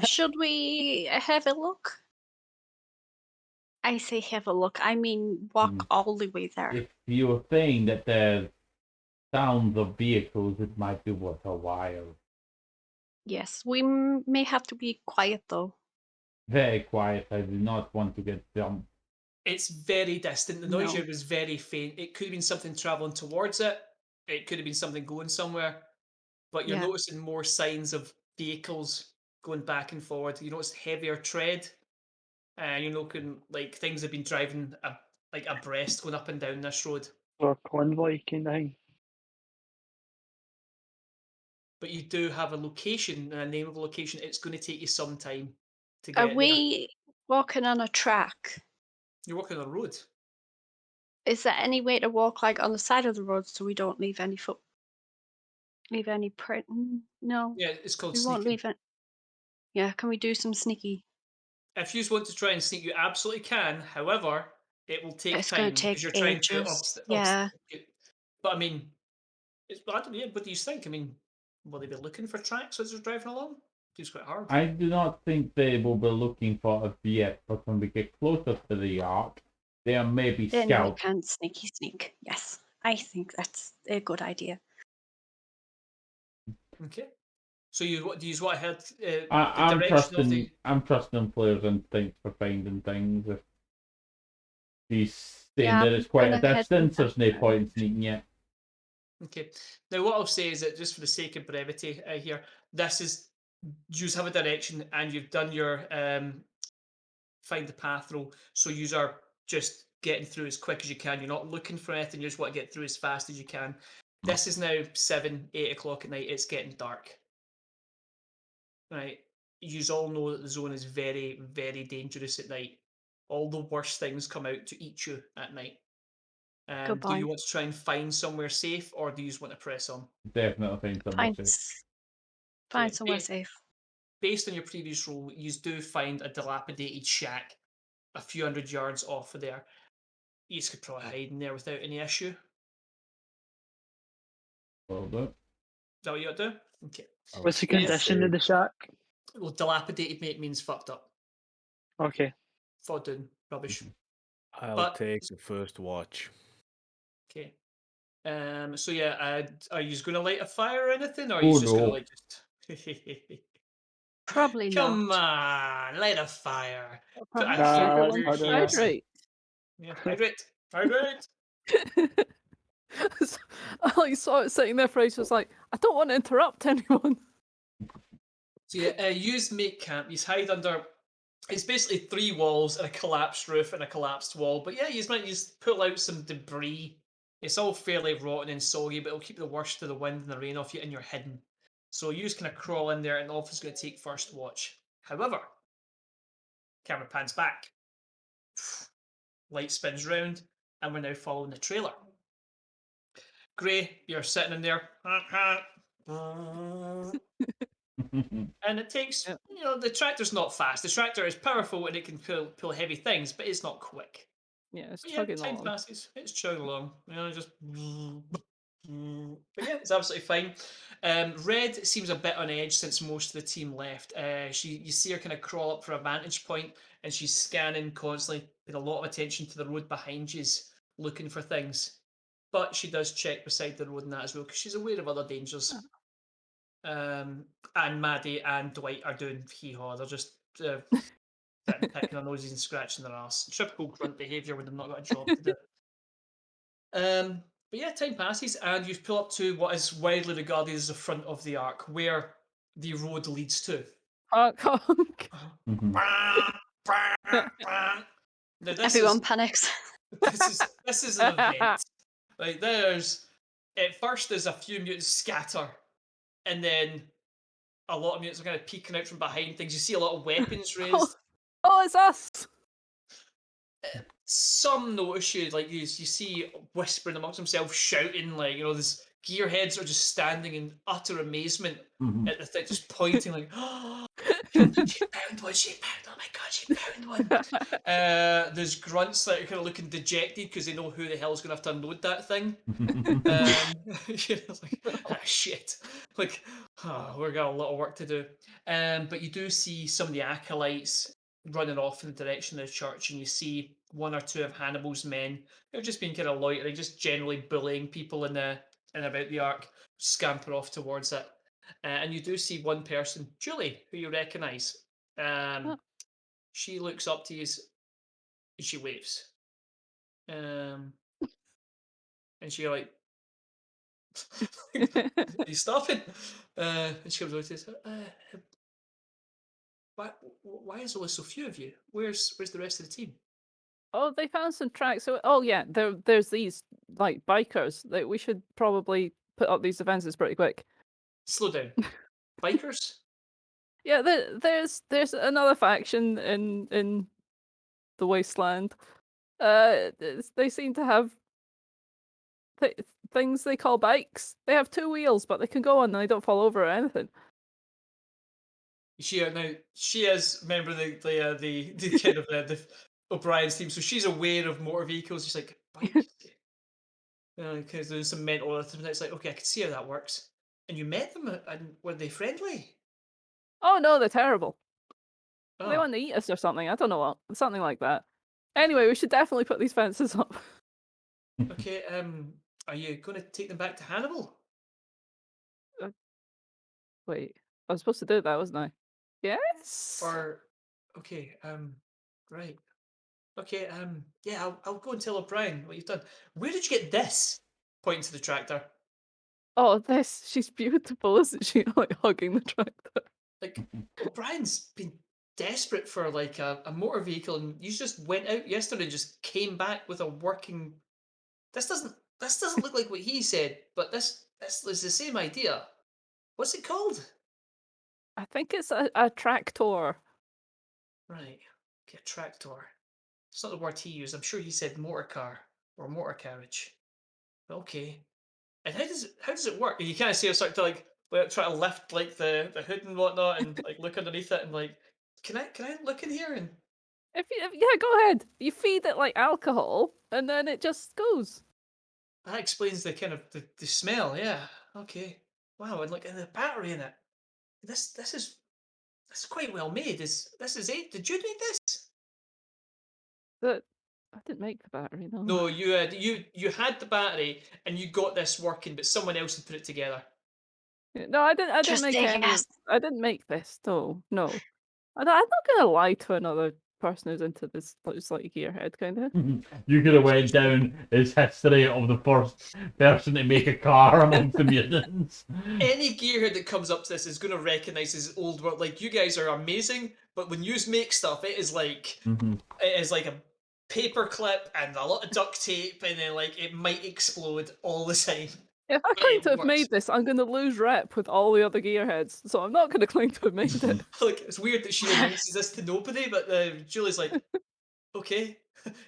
Should we have a look? I say have a look. I mean, walk Mm. all the way there. If you're saying that there's sounds of vehicles, it might be worth a while. Yes, we may have to be quiet though. Very quiet. I do not want to get jumped. It's very distant. The noise you No. heard was very faint. It could have been something traveling towards it. It could have been something going somewhere. But you're Yeah. noticing more signs of vehicles going back and forward. You notice heavier tread, and you're looking like things have been driving like abreast going up and down this road. Or convoy kind of thing. But you do have a location and a name of a location. It's going to take you some time to Are get there. we walking on a track? You're walking on a road. Is there any way to walk like on the side of the road so we don't leave any print? No, Yeah, it's called we won't sneaking. leave it. Yeah, can we do some sneaky? If you want to try and sneak, you absolutely can. However, it will take It's gonna time take because you're trying to ages. Yeah. But I mean, it's bad. Yeah, what do you think? I mean, will they be looking for tracks as they're driving along? Seems quite hard. I do not think they will be looking for us yet, but when we get closer to the ark, there may be Then we scouts. can sneaky sneak. Yes, I think that's a good idea. Okay. So what do you want to head the I'm direction of the? trusting Flair's instincts for finding things. If he's saying Yeah, that it's quite a gonna head in distance, there's no point in sneaking yet. Okay. Now, what I'll say is that just for the sake of brevity here, this is you have a direction and you've done your find the path roll, so you are just getting through as quick as you can. You're not looking for anything. You just want to get through as fast as you can. This is now 7, 8 o'clock at night. It's getting dark. Right. You all know that the zone is very, very dangerous at night. All the worst things come out to eat you at night. Do you Goodbye. want to try and find somewhere safe, or do you just want to press on? Definitely find somewhere Find safe. find Okay. somewhere safe. Based on your previous roll, you do find a dilapidated shack a few hundred yards off of there. You could probably hide in there without any issue. Will do. Is that what you got to do? Okay. What's the Yes. condition of the shack? Well, dilapidated, mate, means fucked up. Okay. Fall down, rubbish. I'll But- take the first watch. Okay. So yeah, are you just going to light a fire or anything, or are you Oh, just going to no. like just? Probably Come not. on, light a fire. Probably I Nah, think let's we're not do just- that. Hydrate. Yeah, hydrate, hydrate. I saw it sitting there. Fraser was like, "I don't want to interrupt anyone." So yeah, use make camp. You hide under. It's basically 3 walls and a collapsed roof and a collapsed wall. But yeah, you might just pull out some debris. It's all fairly rotten and soggy, but it'll keep the worst of the wind and the rain off you, and you're hidden. So you just kind of crawl in there, and the officer's going to take first watch. However, camera pans back. Light spins round, and we're now following the trailer. Gray, you're sitting in there. And it takes, Yep. the tractor's not fast. The tractor is powerful and it can pull heavy things, but it's not quick. Yeah, it's But yeah, chugging time along. passes. It's chugging along. Just. But yeah, it's absolutely fine. Red seems a bit on edge since most of the team left. You see her kind of crawl up for a vantage point, and she's scanning constantly, paying a lot of attention to the road behind you, looking for things. But she does check beside the road and that as well, because she's aware of other dangers. And Maddie and Dwight are doing hee-haw. They're just picking their noses and scratching their ass. Typical grunt behaviour when they've not got a job to do. But yeah, time passes, and you pull up to what is widely regarded as the front of the arc, where the road leads to. Honk, honk. Now, Everyone panics. this is an event. Like at first there's a few mutants scatter, and then a lot of mutants are kind of peeking out from behind things. You see a lot of weapons raised. Oh, it's us. Some notice you, like you see whispering amongst themselves, shouting, like these gearheads are just standing in utter amazement Mhm. at the thing, just pointing like, She found one. She found. Oh my god, she found one. There's grunts that are kind of looking dejected because they know who the hell's gonna have to unload that thing. Like, ah, shit. Like, we've got a lot of work to do. But you do see some of the acolytes running off in the direction of the church, and you see one or two of Hannibal's men who have just been kind of loitering, just generally bullying people in about the ark, scamper off towards it. And you do see one person, Julie, who you recognise. Oh. She looks up to you and she waves. And she like, are you stopping? And she comes over to us. Why is there so few of you? Where's the rest of the team? Oh, they found some tracks. So, oh yeah, there's these like bikers that we should probably put up these defenses pretty quick. Slow down. Bikers? Yeah, there's another faction in the wasteland. They seem to have th things they call bikes. They have two wheels, but they can go on and they don't fall over or anything. She is a member of the kind of the O'Brien's team, so she's aware of motor vehicles. She's like, bikes? Because doing some mental arithmetic. It's like, okay, I can see how that works. And you met them, and were they friendly? Oh no, they're terrible. They Oh, want to eat us or something. I don't know what. Something like that. Anyway, we should definitely put these fences up. okay. Are you going to take them back to Hannibal? Wait, I was supposed to do that, wasn't I? Yes. Or, okay, right. Okay, yeah, I'll go and tell O'Brien what you've done. Where did you get this? Pointing to the tractor. Oh, this. She's beautiful, isn't she? Like hugging the tractor. Like, O'Brien's been desperate for like a motor vehicle, and you just went out yesterday and just came back with a working. This doesn't look like what he said, but this is the same idea. What's it called? I think it's a tractor. Right, okay, a tractor. It's not the word he used. I'm sure he said motor car or motor carriage. Okay. And how does it work? You kind of see her start to like try to lift like the hood and whatnot, and like look underneath it, and like, can I look in here? And Yeah, go ahead. You feed it like alcohol, and then it just goes. that explains the kind of the smell. Yeah. Okay. Wow. And like, and the battery in it. This is quite well made. This is it? Did you make this? But I didn't make the battery, no. No, you had the battery and you got this working, but someone else had put it together. No, I didn't. I didn't Just make say any. yes. I didn't make this. No, no. I'm not gonna lie to another person who's into this, just like gearhead kind of. You could have went down as history of the first person to make a car amongst the mutants. Any gearhead that comes up to this is going to recognize his old work. Like, you guys are amazing, but when you make stuff, it is like a paper clip and a lot of duct tape, and then like it might explode all the time. If I But claim it to have works. made this, I'm gonna lose rep with all the other gearheads, so I'm not gonna claim to have made it. Like, it's weird that she announces this to nobody, but Julie's like, okay,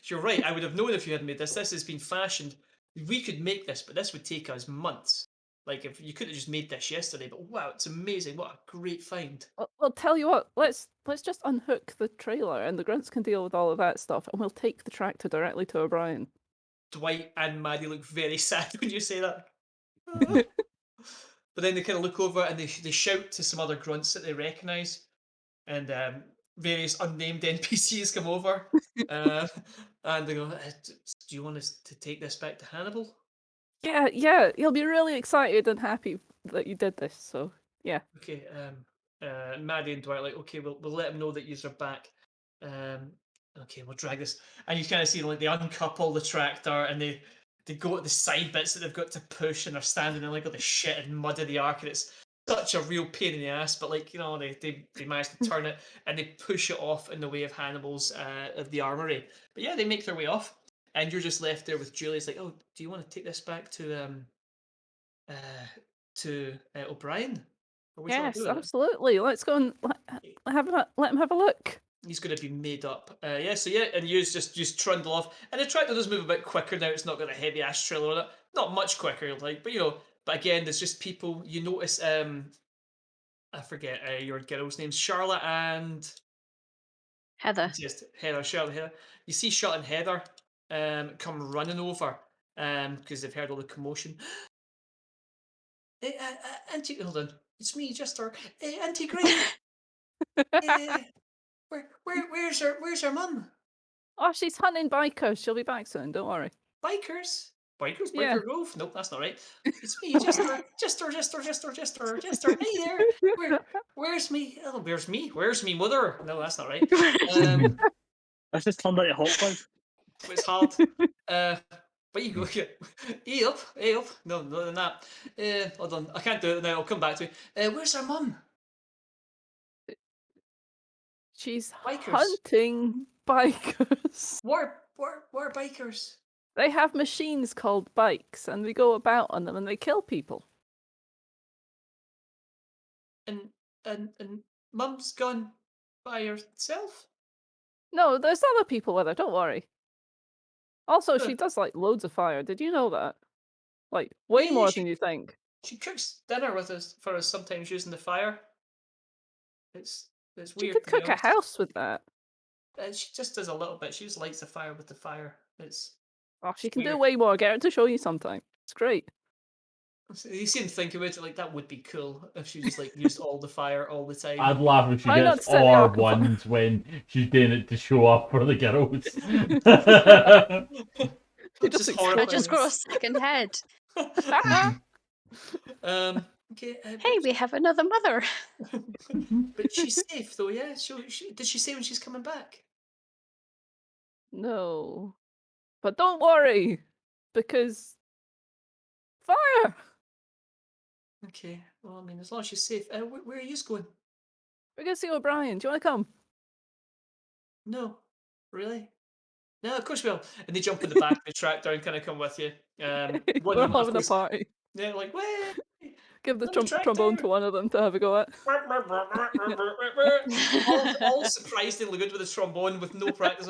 you're right. I would have known if you had made this. This has been fashioned. We could make this, but this would take us months. Like, if you could have just made this yesterday, but wow, it's amazing. What a great find. Well, tell you what, let's just unhook the trailer, and the grunts can deal with all of that stuff, and we'll take the tractor directly to O'Brien. Dwight and Maddie look very sad when you say that. But then they kind of look over and they shout to some other grunts that they recognise, and various unnamed NPCs come over, and they go, "Do you want us to take this back to Hannibal?" Yeah, he'll be really excited and happy that you did this. So yeah. Okay, Maddie and Dwight are like, okay, we'll let him know that yous are back. Okay, we'll drag this, and you kind of see like they uncouple the tractor and they go at the side bits that they've got to push, and they're standing in like all the shit and mud of the ark, and it's such a real pain in the ass. But like, they manage to turn it and they push it off in the way of Hannibal's of the armory. But yeah, they make their way off, and you're just left there with Julie. It's like, oh, do you want to take this back to O'Brien? Or what do you want to Yes, do with it? absolutely. Let's go and let him have a look. He's going to be made up. So yeah, and you just trundle off, and the tractor does move a bit quicker now. It's not got a heavy ass trailer on it, not much quicker, like, but again, there's just people. You notice I forget your girls' names. Charlotte and Heather. just Heather. Charlotte, Heather. You see Charlotte and Heather come running over because they've heard all the commotion. Auntie, hold on. It's me, Jester. Auntie Grey. Where's her mum? Oh, she's hunting bikers. She'll be back soon. Don't worry. Bikers? Bikers? Yeah. Biker Grove? Nope, that's not right. It's me, Jester. Hey there. Where's me? Oh, where's me? Where's me mother? No, that's not right. This just turned into Hot Fuzz. It's hard. But you go. Hey up, hey up. No, no, than that. Hold on. I can't do it now. I'll come back to it. Where's her mum? She's Bikers. hunting bikers. What are bikers? They have machines called bikes, and they go about on them and they kill people. And mum's gone by herself? No, there's other people with her. Don't worry. Also, Huh. she does like loads of fire. Did you know that? Like way Yeah, more she- than you think. She cooks dinner with us for us sometimes using the fire. It's She weird. could to be cook a honest. house with that. She just does a little bit. She just lights the fire with the fire. It's Oh, she It's can do weird. way more. Get her to show you sometime. It's great. you seem to think about it like that would be cool if she just like used all the fire all the time. I'd laugh if she Try not gets to set the all arc on fire. ones when she's doing it to show up for the girls. She just Just explodes. I just got a horrifying. second head. Okay. Hey, we have another mother. but she's safe though, yeah. Did she say when she's coming back? No. But don't worry, because fire! Okay. Well, I mean, as long as she's safe. Where are you going? We're going to see O'Brien. Do you want to come? No, really? No, of course we will. And they jump in the back of the tractor and kind of come with you. One We're of them, of having a course, party. they're like, "Way!" Give the On the trombone to tractor. one of them to have a go at. all surprisingly good with his trombone with no practice.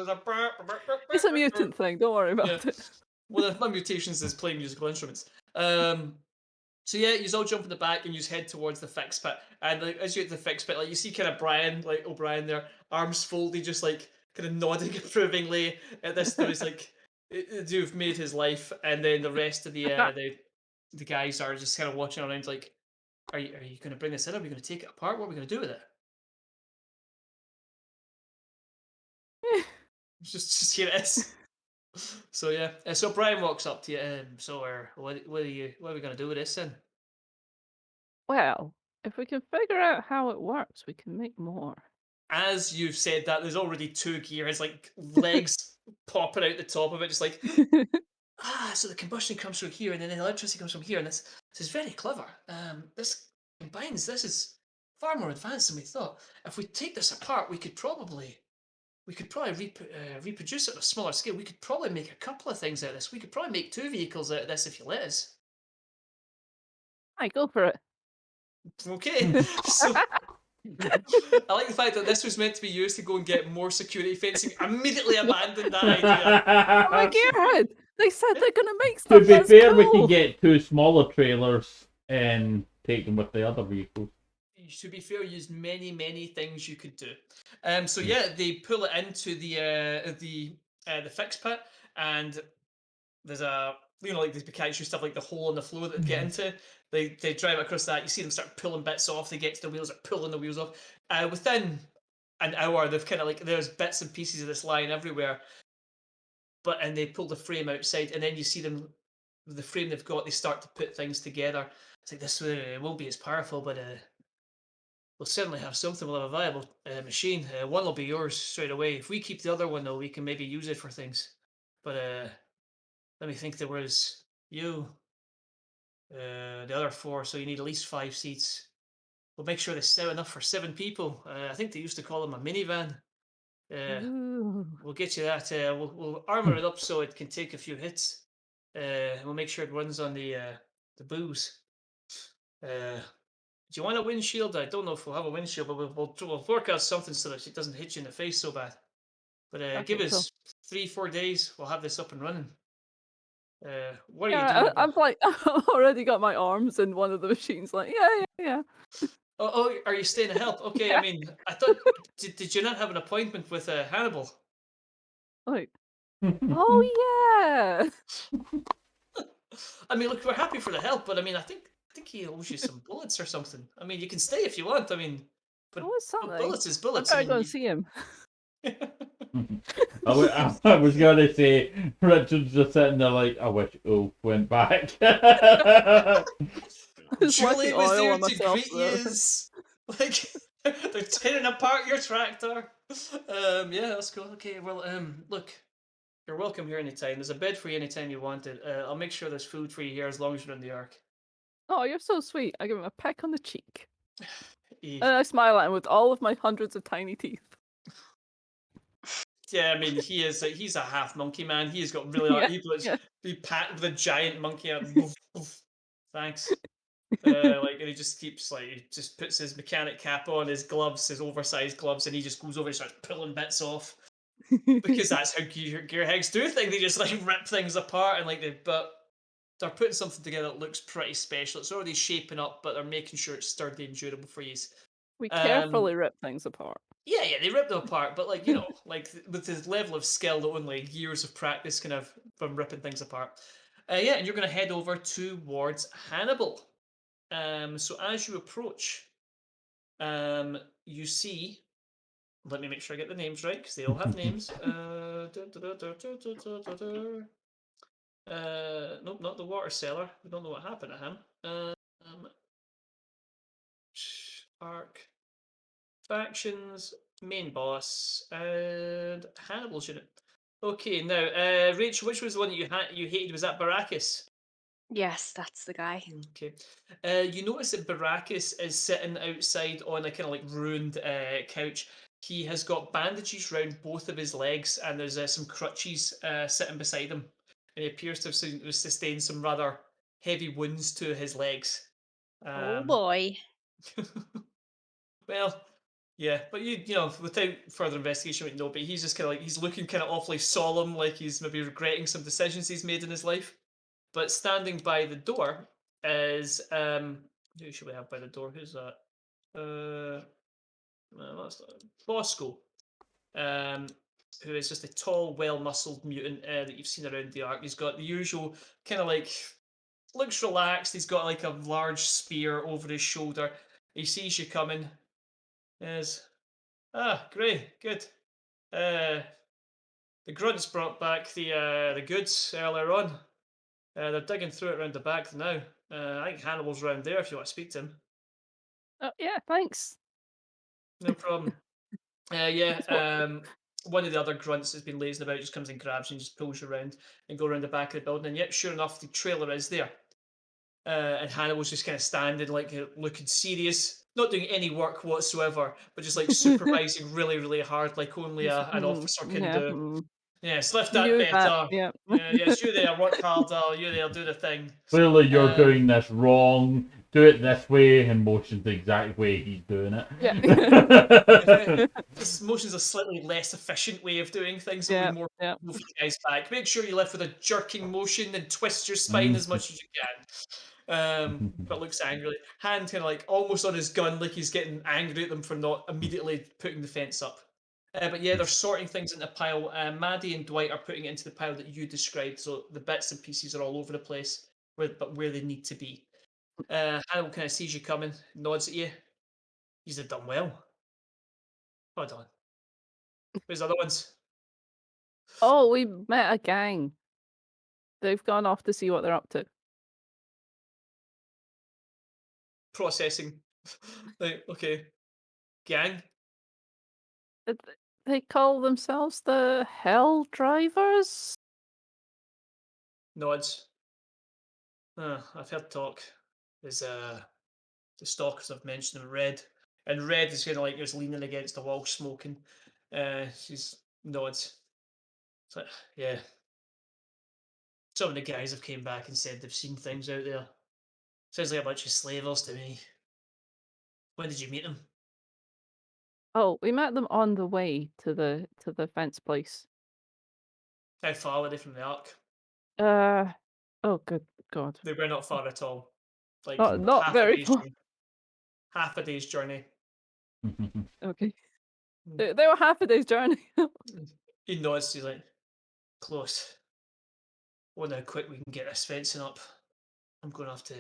It's a mutant thing. Don't worry about Yeah. it. One of my mutations is playing musical instruments. So yeah, you all jump in the back and you head towards the fix pit. And like as you get to the fix pit, like you see kind of Brian, like O'Brien there, arms folded, just like kind of nodding approvingly at this. There was like you've made his life, and then the rest of the guys are just kind of watching around, like, are you going to bring this in? Are we going to take it apart? What are we going to do with it? just here it is. So yeah, so Brian walks up to you. What are we going to do with this then? Well, if we can figure out how it works, we can make more. As you've said that, there's already two gears, like legs popping out the top of it, just like so the combustion comes through here, and then the electricity comes from here, and this is very clever. This combines. This is far more advanced than we thought. If we take this apart, we could probably reproduce it on a smaller scale. We could probably make a couple of things out of this. We could probably make 2 vehicles out of this if you let us. I go for it. Okay, so I like the fact that this was meant to be used to go and get more security fencing. Immediately abandoned that idea. I'm a gearhead. They said they're gonna make To stuff be that's fair, cool. we can get 2 smaller trailers and take them with the other vehicles. To be fair, use many things you could do. So yeah, they pull it into the fix pit, and there's a like these mechanical stuff like the hole in the floor that they get into. They drive across that. You see them start pulling bits off. They get to the wheels, are pulling the wheels off. Within an hour, they've kind of like there's bits and pieces of this lying everywhere. And they pull the frame outside, and then you see them, the frame they've got. They start to put things together. It's like this won't be as powerful, but we'll certainly have something. We'll have a viable machine. One will be yours straight away. If we keep the other one, though, we can maybe use it for things. But let me think. There was you, the other 4, so you need at least 5 seats. We'll make sure there's enough for 7 people. I think they used to call them a minivan. Ooh. We'll get you that. We'll armor it up so it can take a few hits. We'll make sure it runs on the booze. Do you want a windshield? I don't know if we'll have a windshield, but we'll work out something so that it doesn't hit you in the face so bad. But give Okay, us cool. 3-4 days. We'll have this up and running. What are you Yeah, doing? I'm like, I've already got my arms in one of the machines. Like, yeah. Oh, are you staying to help? Okay, I Yeah. mean, I thought did you not have an appointment with Hannibal? Like, oh yeah. I mean, look, we're happy for the help, but I mean, I think he owes you some bullets or something. I mean, you can stay if you want. I mean, That but was something. bullets is I bullets. I better go mean, and see him. I was gonna say Richard's just sitting there like, I wish Ulf went back. Just Julie wiping was oil there on to myself. greet yous. Like they're tearing apart your tractor. Yeah, that's cool. Okay, well, look, you're welcome here anytime. There's a bed for you anytime you want it. I'll make sure there's food for you here as long as you're in the Ark. Oh, you're so sweet. I give him a peck on the cheek. Eh, And I smile at him with all of my hundreds of tiny teeth. Yeah, I mean, he's a half monkey man. He's got really Yeah, yeah. he pat with a giant monkey out. Woof, woof. Thanks. Like, and he just keeps like he just puts his mechanic cap on, his gloves, his oversized gloves, and he just goes over and starts pulling bits off because that's how gearheads do things. They just like rip things apart and but they're putting something together that looks pretty special. It's already shaping up, but they're making sure it's sturdy and durable for you. We Um, carefully rip things apart. yeah, they rip them apart, but like like with his level of skill that only years of practice kind of from ripping things apart. Yeah, and you're going to head over towards Hannibal. So as you approach, you see. Let me make sure I get the names right because they all have names. Nope, not the water seller. We don't know what happened to him. Arc factions, main boss, and Hannibal's unit. Okay, now, Rachel, which was the one that you hated? Was that Baracus? Yes, that's the guy. Okay. You notice that Baracus is sitting outside on a kind of like ruined couch. He has got bandages around both of his legs, and there's some crutches sitting beside him. And he appears to have sustained some rather heavy wounds to his legs. Oh Um, boy. well, yeah, but without further investigation, we don't know. But he's just kind of like he's looking kind of awfully solemn, like he's maybe regretting some decisions he's made in his life. But standing by the door is who should we have by the door? Who's that? That's Bosco, um, who is just a tall, well-muscled mutant that you've seen around the Ark. He's got the usual kind of like looks relaxed. He's got like a large spear over his shoulder. He sees you coming. Is great, good. Uh, the grunts brought back the goods earlier on. They're digging through it around the back now. I think Hannibal's around there if you want to speak to him. Oh, yeah, thanks. No problem. Yeah, Just what? one of the other grunts that's been lazing about just comes and grabs you and just pulls you around and go around the back of the building. And yep, sure enough, the trailer is there. And Hannibal's just kind of standing, like looking serious, not doing any work whatsoever, but just like supervising really, really hard, like only an officer can Yeah. do. Yes, lift that Knew that. better. Yeah. Yes, you there, work harder. You there, do the thing. Clearly, you're Um, doing this wrong. Do it this way, and motion's the exact way he's doing it. Yeah. This motion's a slightly less efficient way of doing things. It'll Yeah. be more Yeah. move you guys back. Make sure you lift with a jerking motion and twist your spine as much as you can. But looks angrily. Hand kind of like almost on his gun, like he's getting angry at them for not immediately putting the fence up. But yeah, they're sorting things into a pile. Maddie and Dwight are putting it into the pile that you described. So the bits and pieces are all over the place, but where they need to be. Hannibal kind of sees you coming, nods at you. He's done well. Hold on. Where's the other ones? Oh, we met a gang. They've gone off to see what they're up to. Processing. Like, okay. Gang? Uh, They call themselves the Hell Drivers. Nods. I've heard talk. There's the stalkers I've mentioned in red. And red is kinda like just leaning against the wall smoking. She's nods. It's like, yeah. Some of the guys have came back and said they've seen things out there. Sounds like a bunch of slavers to me. When did you meet them? Oh, we met them on the way to the fence place. How far were they from the Ark? Uh oh, good God. They were not far at all. Like Not half a very day's far. journey. half a day's journey. Okay. They were half a day's journey. He nods. He's like, close. Wonder how quick we can get this fencing up. I'm going to have to